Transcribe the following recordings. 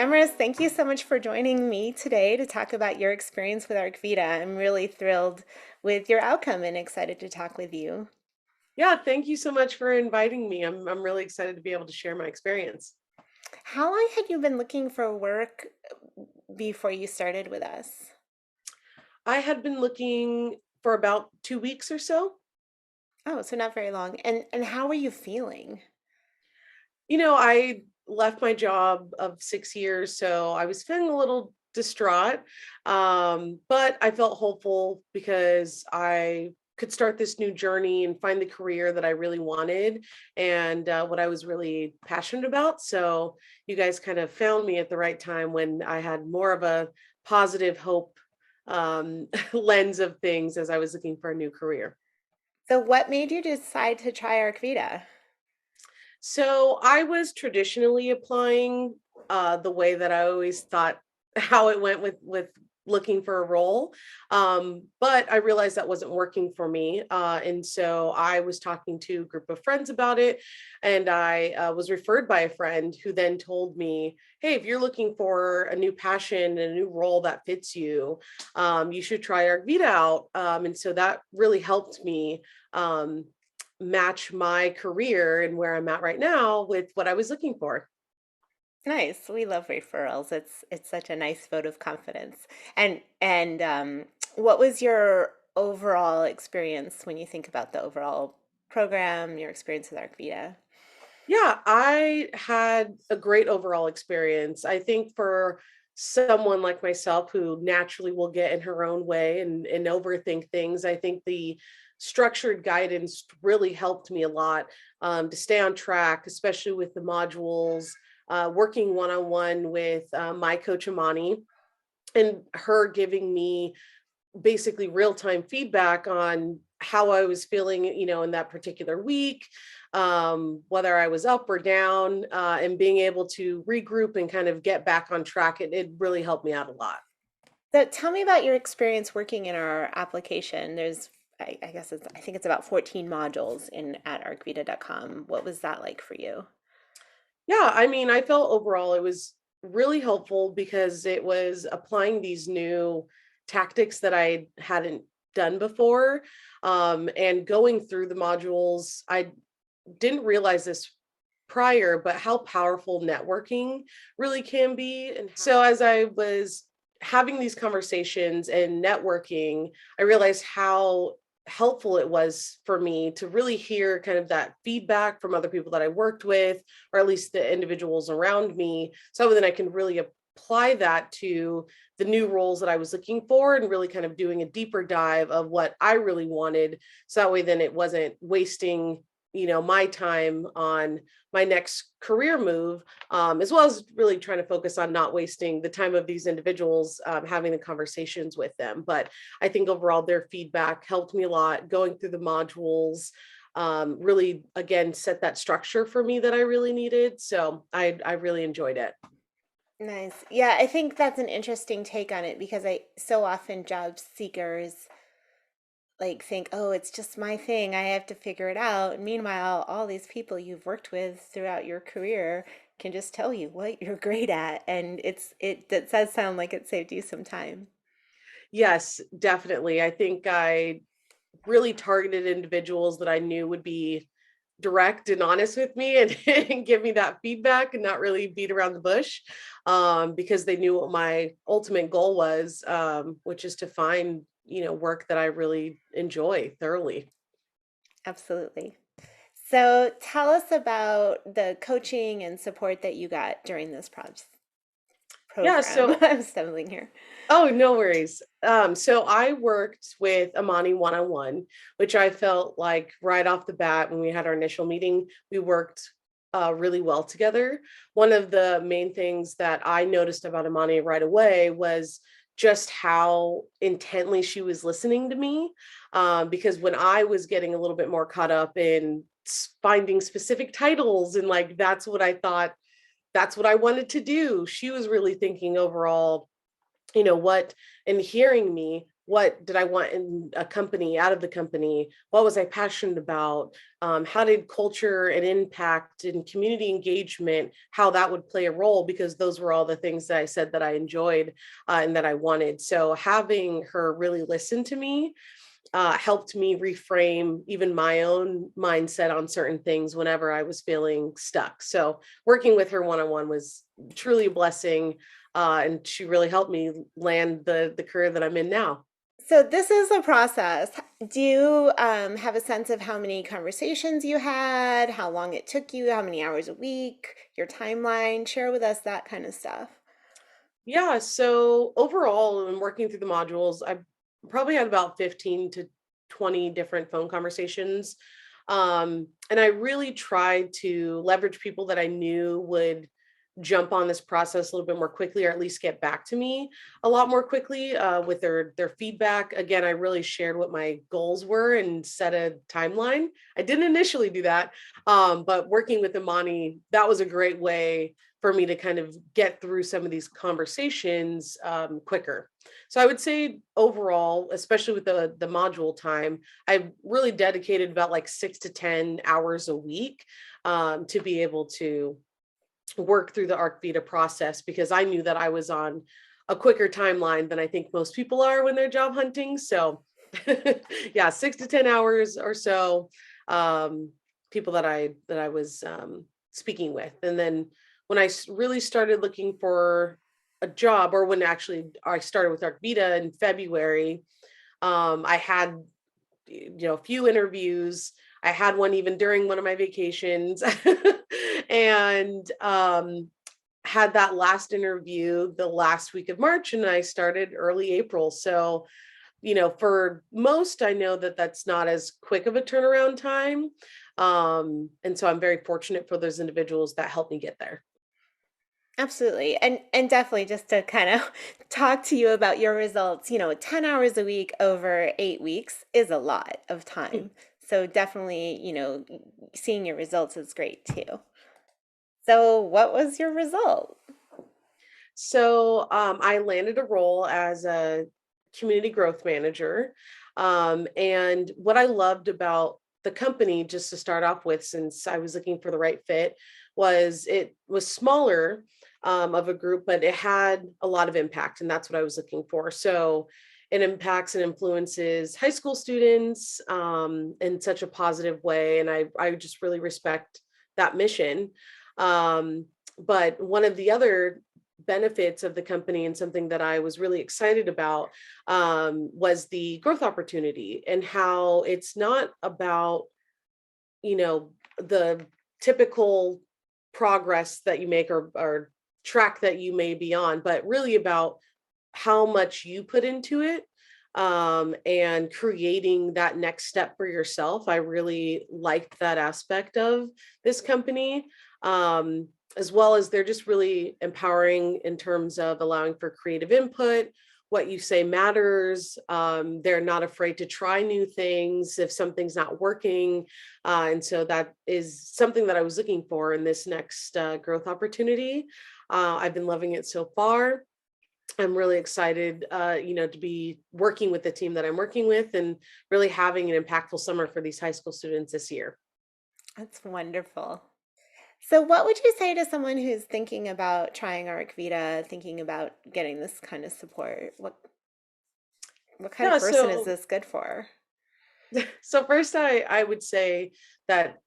Amaris, thank you so much for joining me today to talk about your experience with ArcVida. I'm really thrilled with your outcome and excited to talk with you. Yeah, thank you so much for inviting me. I'm really excited to be able to share my experience. How long had you been looking for work before you started with us? I had been looking for about 2 weeks or so. Oh, so not very long. And how are you feeling? I left my job of 6 years, so I was feeling a little distraught. But I felt hopeful because I could start this new journey and find the career that I really wanted and what I was really passionate about. So you guys kind of found me at the right time when I had more of a positive hope lens of things as I was looking for a new career. So what made you decide to try ArcVida? So I was traditionally applying the way that I always thought how it went with looking for a role, but I realized that wasn't working for me, and so I was talking to a group of friends about it, and I was referred by a friend who then told me, "Hey, if you're looking for a new passion and a new role that fits you, you should try Arvita out." And so that really helped me. Match my career and where I'm at right now with what I was looking for. Nice. We love referrals. It's such a nice vote of confidence. And what was your overall experience when you think about the overall program, your experience with ArcVita? Yeah, I had a great overall experience. I think for someone like myself who naturally will get in her own way and overthink things, I think the structured guidance really helped me a lot to stay on track, especially with the modules, working one on one with my coach Amani and her giving me basically real time feedback on how I was feeling, in that particular week, whether I was up or down, and being able to regroup and kind of get back on track. It really helped me out a lot. So tell me about your experience working in our application. I guess I think it's about 14 modules in at arcvita.com. What was that like for you? Yeah, I mean, I felt overall it was really helpful because it was applying these new tactics that I hadn't done before. And going through the modules, I didn't realize this prior, but how powerful networking really can be. And so as I was having these conversations and networking, I realized how helpful it was for me to really hear kind of that feedback from other people that I worked with, or at least the individuals around me. So then I can really apply that to the new roles that I was looking for and really kind of doing a deeper dive of what I really wanted. So that way then it wasn't wasting my time on my next career move, as well as really trying to focus on not wasting the time of these individuals, having the conversations with them. But I think overall their feedback helped me a lot going through the modules. Really again set that structure for me that I really needed, so I really enjoyed it. Nice. Yeah, I think that's an interesting take on it because I so often job seekers like think, oh, it's just my thing. I have to figure it out. And meanwhile, all these people you've worked with throughout your career can just tell you what you're great at. And it that does sound like it saved you some time. Yes, definitely. I think I really targeted individuals that I knew would be direct and honest with me and, and give me that feedback and not really beat around the bush, because they knew what my ultimate goal was, which is to find work that I really enjoy thoroughly. Absolutely. So tell us about the coaching and support that you got during this Yeah, program. so I'm stumbling here. oh, no worries. So I worked with Amani one on one, which I felt like right off the bat when we had our initial meeting, we worked really well together. One of the main things that I noticed about Amani right away was just how intently she was listening to me. Because when I was getting a little bit more caught up in finding specific titles and like that's what I thought, that's what I wanted to do, she was really thinking overall, what and hearing me what did I want in a company, out of the company? What was I passionate about? How did culture and impact and community engagement, how that would play a role? Because those were all the things that I said that I enjoyed and that I wanted. So having her really listen to me helped me reframe even my own mindset on certain things whenever I was feeling stuck. So working with her one on one was truly a blessing, and she really helped me land the career that I'm in now. So this is a process. Do you have a sense of how many conversations you had, how long it took you, how many hours a week, your timeline? Share with us that kind of stuff. Yeah, so overall, in working through the modules, I probably had about 15 to 20 different phone conversations. And I really tried to leverage people that I knew would jump on this process a little bit more quickly, or at least get back to me a lot more quickly with their feedback. Again, I really shared what my goals were and set a timeline. I didn't initially do that, but working with Imani, that was a great way for me to kind of get through some of these conversations quicker. So I would say overall, especially with the module time, I really dedicated about like 6 to 10 hours a week to be able to work through the ArcVida process, because I knew that I was on a quicker timeline than I think most people are when they're job hunting. So yeah, 6 to 10 hours or so. Um, People that I was speaking with, and then when really started looking for a job, or when actually I started with ArcVida in February, I had a few interviews. I had one even during one of my vacations, and had that last interview the last week of March, and I started early April. So, for most, I know that that's not as quick of a turnaround time. And so I'm very fortunate for those individuals that helped me get there. Absolutely. And definitely just to kind of talk to you about your results, 10 hours a week over 8 weeks is a lot of time. So definitely, seeing your results is great too. So what was your result? So I landed a role as a community growth manager. And what I loved about the company, just to start off with, since I was looking for the right fit, was it was smaller of a group, but it had a lot of impact. And that's what I was looking for. So it impacts and influences high school students in such a positive way. And I just really respect that mission. Um, but one of the other benefits of the company, and something that I was really excited about, was the growth opportunity, and how it's not about, the typical progress that you make, or track that you may be on, but really about how much you put into it, and creating that next step for yourself. I really liked that aspect of this company. As well as they're just really empowering in terms of allowing for creative input. What you say matters. They're not afraid to try new things if something's not working. And so that is something that I was looking for in this next growth opportunity. I've been loving it so far. I'm really excited, to be working with the team that I'm working with, and really having an impactful summer for these high school students this year. That's wonderful. So what would you say to someone who's thinking about trying ArcVida, thinking about getting this kind of support? What kind of Yeah, person is so this good for? first, I would say that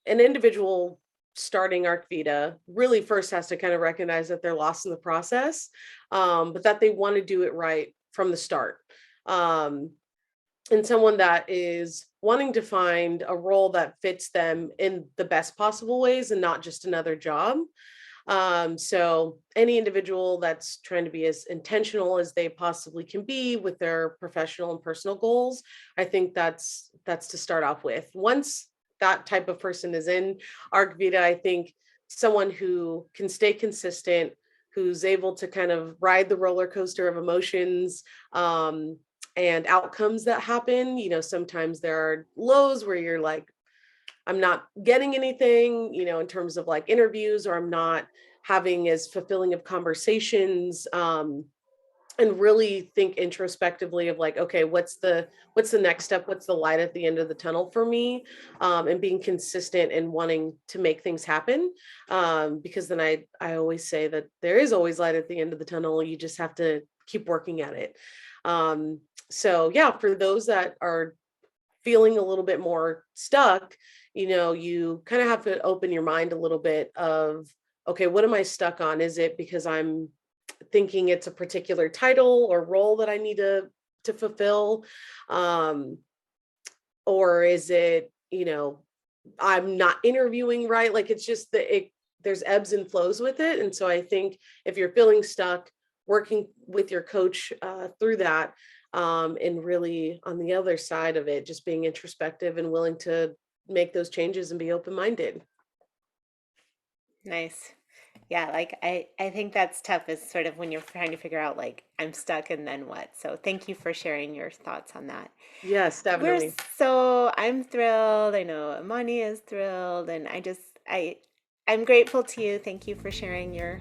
an individual starting ArcVida really first has to kind of recognize that they're lost in the process, but that they want to do it right from the start. Um, and someone that is wanting to find a role that fits them in the best possible ways, and not just another job. So any individual that's trying to be as intentional as they possibly can be with their professional and personal goals, I think that's to start off with. Once that type of person is in ArcVida, I think someone who can stay consistent, who's able to kind of ride the roller coaster of emotions, and outcomes that happen. Sometimes there are lows where you're like, I'm not getting anything, in terms of like interviews, or I'm not having as fulfilling of conversations. and really think introspectively of like, okay, what's the next step, what's the light at the end of the tunnel for me, and being consistent and wanting to make things happen, because then I always say that there is always light at the end of the tunnel, you just have to keep working at it. um, so yeah, for those that are feeling a little bit more stuck, you kind of have to open your mind a little bit of, okay, what am I stuck on? Is it because I'm thinking it's a particular title or role that I need to fulfill? Um, or is it, I'm not interviewing right? Like it's just that there's ebbs and flows with it. And so I think if you're feeling stuck, working with your coach through that, and really on the other side of it, just being introspective and willing to make those changes and be open-minded. Nice. Yeah, like I think that's tough is sort of when you're trying to figure out like I'm stuck and then what. So thank you for sharing your thoughts on that. Yes, We're definitely. I'm thrilled. I know Amani is thrilled and I'm grateful to you. Thank you for sharing your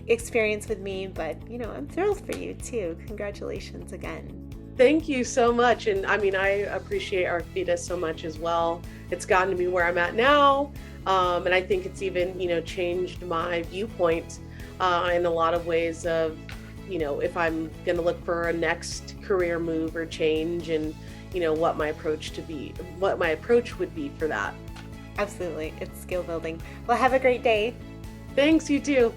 experience with me, but I'm thrilled for you too. Congratulations again. Thank you so much. And I mean, I appreciate ArcVida so much as well. It's gotten me where I'm at now. And I think it's even, changed my viewpoint in a lot of ways of, if I'm going to look for a next career move or change, and, what my approach would be for that. Absolutely. It's skill building. Well, have a great day. Thanks, you too.